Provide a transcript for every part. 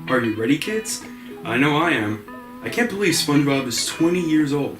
Are you ready, kids? I know I am. I can't believe SpongeBob is 20 years old.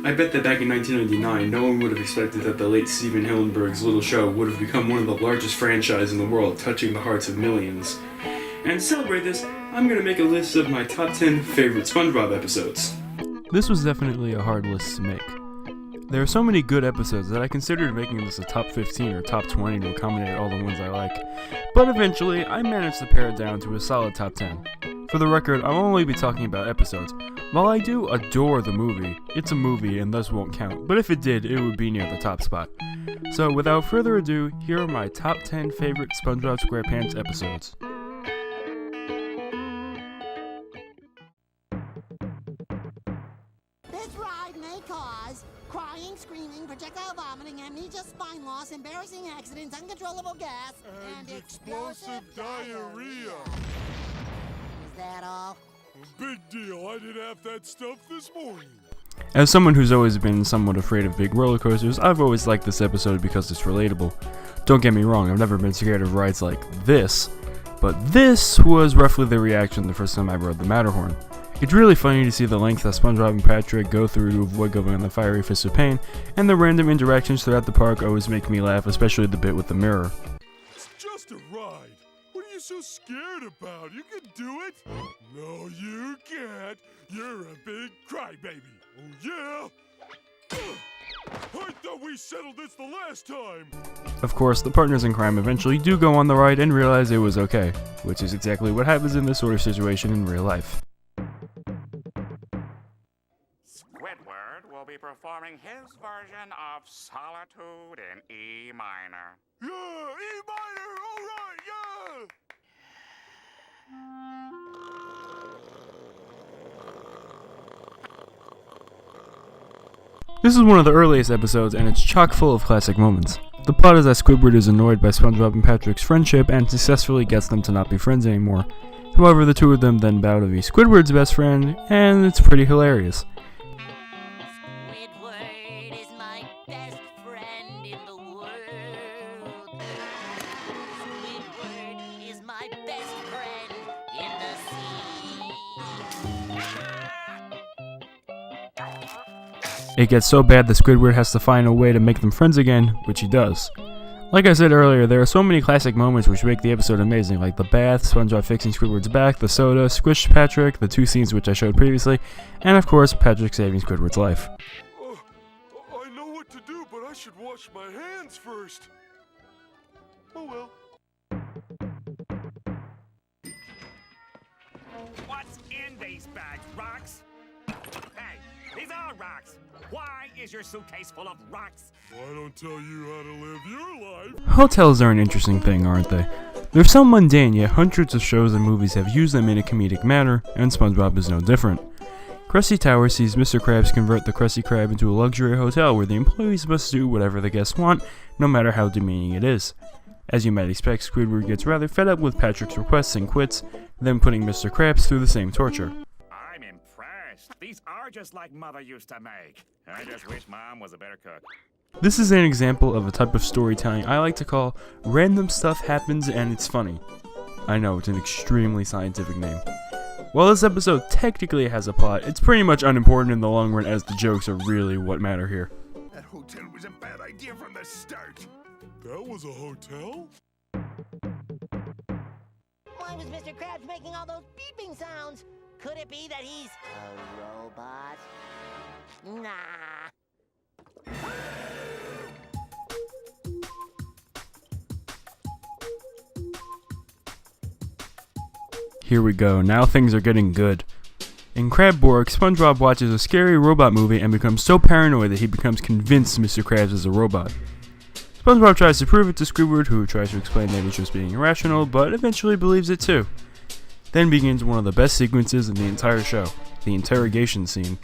I bet that back in 1999, no one would have expected that the late Steven Hillenburg's little show would have become one of the largest franchises in the world, touching the hearts of millions. And to celebrate this, I'm going to make a list of my top 10 favorite SpongeBob episodes. This was definitely a hard list to make. There are so many good episodes that I considered making this a top 15 or top 20 to accommodate all the ones I like, but eventually I managed to pare it down to a solid top 10. For the record, I'll only be talking about episodes. While I do adore the movie, it's a movie and thus won't count, but if it did, it would be near the top spot. So without further ado, here are my top 10 favorite SpongeBob SquarePants episodes. This ride may cause crying, screaming, projectile vomiting, amnesia, spine loss, embarrassing accidents, uncontrollable gas, and explosive diarrhea. Is that all? Big deal, I did half that stuff this morning. As someone who's always been somewhat afraid of big roller coasters, I've always liked this episode because it's relatable. Don't get me wrong, I've never been scared of rides like this, but this was roughly the reaction the first time I rode the Matterhorn. It's really funny to see the lengths that SpongeBob and Patrick go through to avoid going on the fiery fist of pain, and the random interactions throughout the park always make me laugh, especially the bit with the mirror. It's just a ride. What are you so scared about? You can do it. No, you can't. You're a big crybaby. Oh, yeah? I thought we settled this the last time. Of course, the partners in crime eventually do go on the ride and realize it was okay, which is exactly what happens in this sort of situation in real life. Squidward will be performing his version of Solitude in E minor. Yeah, E minor, all right, yeah! This is one of the earliest episodes, and it's chock full of classic moments. The plot is that Squidward is annoyed by SpongeBob and Patrick's friendship and successfully gets them to not be friends anymore. However, the two of them then vow to be Squidward's best friend, and it's pretty hilarious. Squidward is my best friend in the world. Squidward is my best friend in the sea. It gets so bad that Squidward has to find a way to make them friends again, which he does. Like I said earlier, there are so many classic moments which make the episode amazing, like the bath, SpongeBob fixing Squidward's back, the soda, Squish Patrick, the two scenes which I showed previously, and of course, Patrick saving Squidward's life. I know what to do, but I should wash my hands first. Oh well. What's in these bags? Rocks? Hey, these are rocks. Why is your suitcase full of rocks? I don't tell you how to live your life. Hotels are an interesting thing, aren't they? They're so mundane, yet hundreds of shows and movies have used them in a comedic manner, and SpongeBob is no different. Krusty Tower sees Mr. Krabs convert the Krusty Krab into a luxury hotel where the employees must do whatever the guests want, no matter how demeaning it is. As you might expect, Squidward gets rather fed up with Patrick's requests and quits, then putting Mr. Krabs through the same torture. I'm impressed. These are just like Mother used to make. I just wish Mom was a better cook. This is an example of a type of storytelling I like to call random stuff happens and it's funny. I know, it's an extremely scientific name. While this episode technically has a plot, it's pretty much unimportant in the long run as the jokes are really what matter here. That hotel was a bad idea from the start. That was a hotel? Why was Mr. Krabs making all those beeping sounds? Could it be that he's a robot? Nah. Here we go, now things are getting good. In Crabborg, SpongeBob watches a scary robot movie and becomes so paranoid that he becomes convinced Mr. Krabs is a robot. SpongeBob tries to prove it to Squidward, who tries to explain that he's just being irrational, but eventually believes it too. Then begins one of the best sequences in the entire show, the interrogation scene.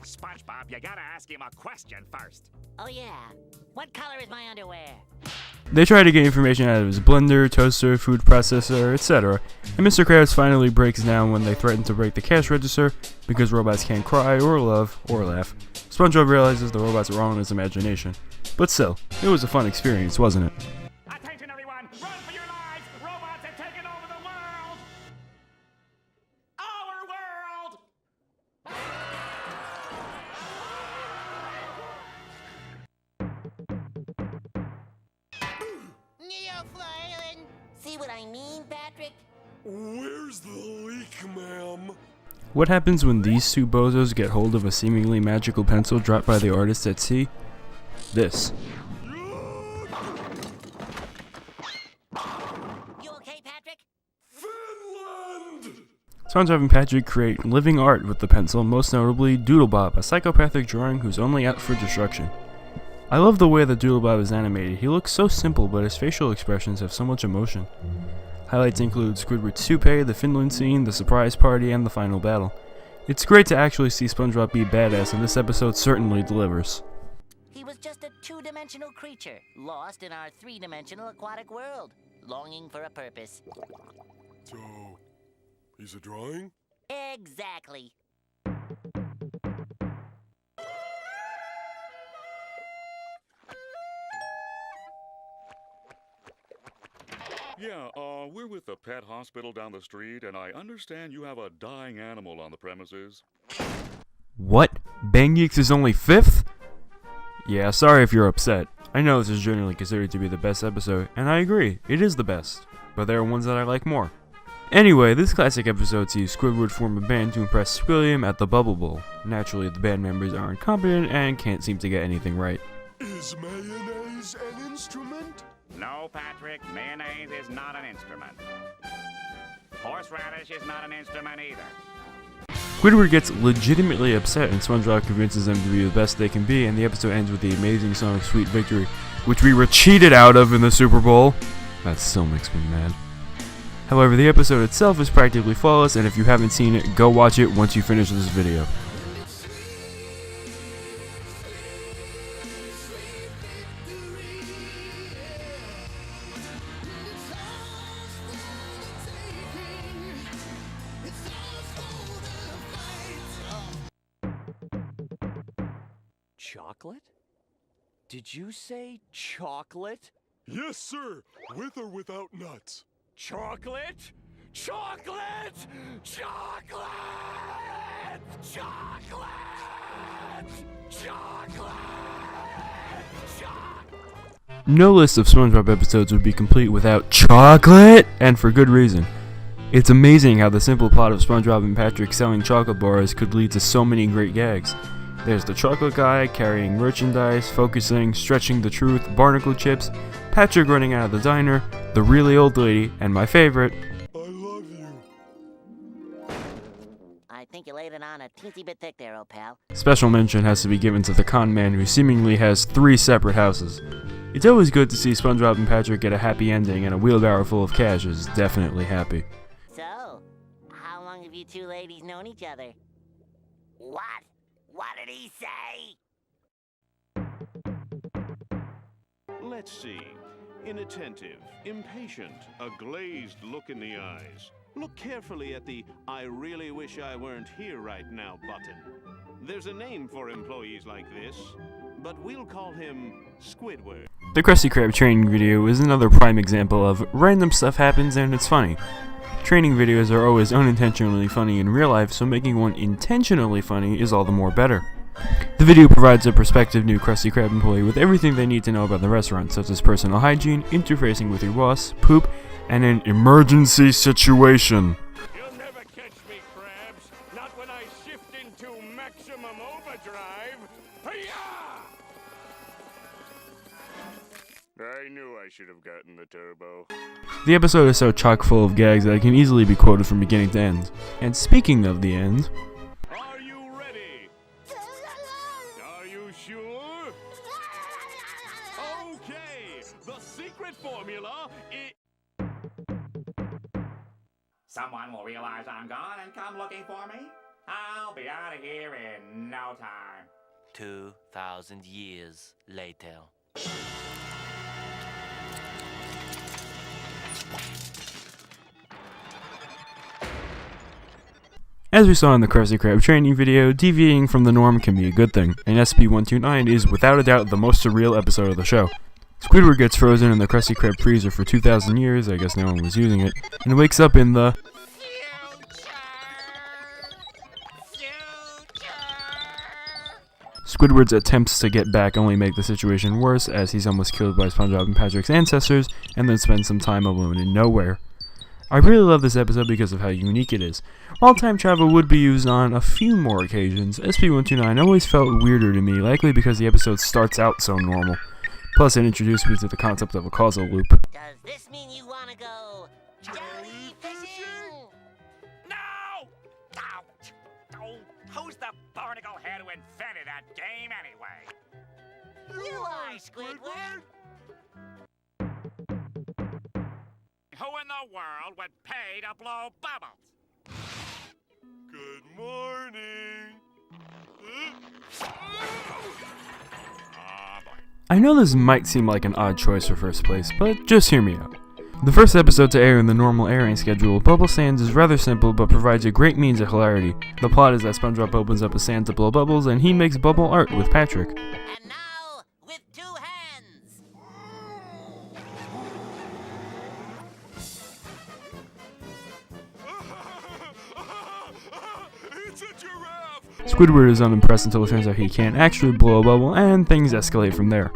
SpongeBob, you gotta ask him a question first. Oh yeah. What color is my underwear? They try to get information out of his blender, toaster, food processor, etc., and Mr. Krabs finally breaks down when they threaten to break the cash register because robots can't cry or love or laugh. SpongeBob realizes the robots are all in his imagination. But still, it was a fun experience, wasn't it? Attention everyone! Run for your lives! Robots have taken over the world! you're flailing. See what I mean, Patrick? Where's the leak, ma'am? What happens when these two bozos get hold of a seemingly magical pencil dropped by the artist at sea? This. You okay, Patrick? Finland! SpongeBob and Patrick create living art with the pencil, most notably Doodlebob, a psychopathic drawing who's only out for destruction. I love the way that Doodlebob is animated. He looks so simple, but his facial expressions have so much emotion. Highlights include Squidward's toupee, the Finland scene, the surprise party, and the final battle. It's great to actually see SpongeBob be badass, and this episode certainly delivers. He was just a two-dimensional creature, lost in our three-dimensional aquatic world, longing for a purpose. So, he's a drawing? Exactly. Yeah, we're with the pet hospital down the street, and I understand you have a dying animal on the premises. What? Bang Geeks is only 5th? Yeah, sorry if you're upset. I know this is generally considered to be the best episode, and I agree, it is the best. But there are ones that I like more. Anyway, this classic episode sees Squidward form a band to impress Squilliam at the Bubble Bowl. Naturally, the band members are incompetent and can't seem to get anything right. Is mayonnaise an instrument? No, Patrick, mayonnaise is not an instrument. Horseradish is not an instrument either. Squidward gets legitimately upset and SpongeBob convinces them to be the best they can be, and the episode ends with the amazing song Sweet Victory, which we were cheated out of in the Super Bowl. That still makes me mad. However, the episode itself is practically flawless, and if you haven't seen it, go watch it once you finish this video. Chocolate? Did you say chocolate? Yes, sir. With or without nuts? Chocolate? Chocolate! Chocolate! Chocolate! Chocolate! Chocolate! No list of SpongeBob episodes would be complete without chocolate, and for good reason. It's amazing how the simple plot of SpongeBob and Patrick selling chocolate bars could lead to so many great gags. There's the chocolate guy carrying merchandise, focusing, stretching the truth, barnacle chips, Patrick running out of the diner, the really old lady, and my favorite, I love you. I think you laid it on a teensy bit thick there, old pal. special mention has to be given to the con man who seemingly has 3 separate houses. It's always good to see SpongeBob and Patrick get a happy ending, and a wheelbarrow full of cash is definitely happy. So, how long have you two ladies known each other? What? What did he say? Let's see. Inattentive, impatient, a glazed look in the eyes. Look carefully at the "I really wish I weren't here right now" button. There's a name for employees like this, but we'll call him Squidward. The Krusty Krab training video is another prime example of random stuff happens and it's funny. Training videos are always unintentionally funny in real life, so making one intentionally funny is all the more better. The video provides a prospective new Krusty Krab employee with everything they need to know about the restaurant, such as personal hygiene, interfacing with your boss, poop, and an emergency situation. You'll never catch me, Krabs. Not when I shift into maximum overdrive. Hi-ya! I knew I should have gotten the turbo. The episode is so chock full of gags that it can easily be quoted from beginning to end. And speaking of the end, Are you ready? Are you sure? Okay, the secret formula is... Someone will realize I'm gone and come looking for me. I'll be out of here in no time. 2,000 years later. as we saw in the Krusty Krab training video, deviating from the norm can be a good thing, and SP129 is without a doubt the most surreal episode of the show. Squidward gets frozen in the Krusty Krab freezer for 2,000 years, I guess no one was using it, and wakes up in the Squidward's attempts to get back only make the situation worse, as he's almost killed by SpongeBob and Patrick's ancestors, and then spends some time alone in nowhere. I really love this episode because of how unique it is. While time travel would be used on a few more occasions, SB129 always felt weirder to me, likely because the episode starts out so normal. Plus, it introduced me to the concept of a causal loop. Does this mean you want to go jellyfishing? No! Oh, who's the barnacle head who invented that game anyway? You are, Squidward. Who in the world would pay to blow bubbles? Good morning. Oh, boy. I know this might seem like an odd choice for first place, but just hear me out. The first episode to air in the normal airing schedule, Bubble Sands is rather simple but provides a great means of hilarity. The plot is that SpongeBob opens up a sand to blow bubbles and he makes bubble art with Patrick. And now, with 2 hands. It's a giraffe. Squidward is unimpressed until it turns out he can't actually blow a bubble, and things escalate from there.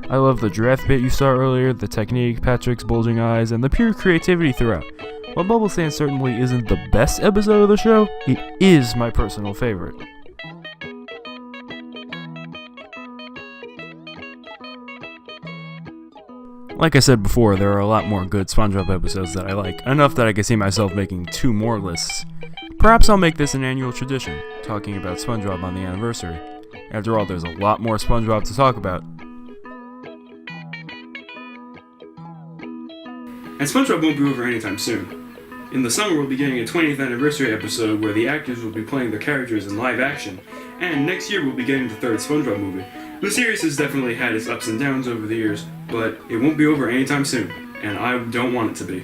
I love the giraffe bit you saw earlier, the technique, Patrick's bulging eyes, and the pure creativity throughout. While Bubble Sand certainly isn't the best episode of the show, it is my personal favorite. Like I said before, there are a lot more good SpongeBob episodes that I like, enough that I can see myself making 2 more lists. Perhaps I'll make this an annual tradition, talking about SpongeBob on the anniversary. After all, there's a lot more SpongeBob to talk about. And SpongeBob won't be over anytime soon. In the summer, we'll be getting a 20th anniversary episode where the actors will be playing their characters in live action, and next year we'll be getting the 3rd SpongeBob movie. The series has definitely had its ups and downs over the years, but it won't be over anytime soon, and I don't want it to be.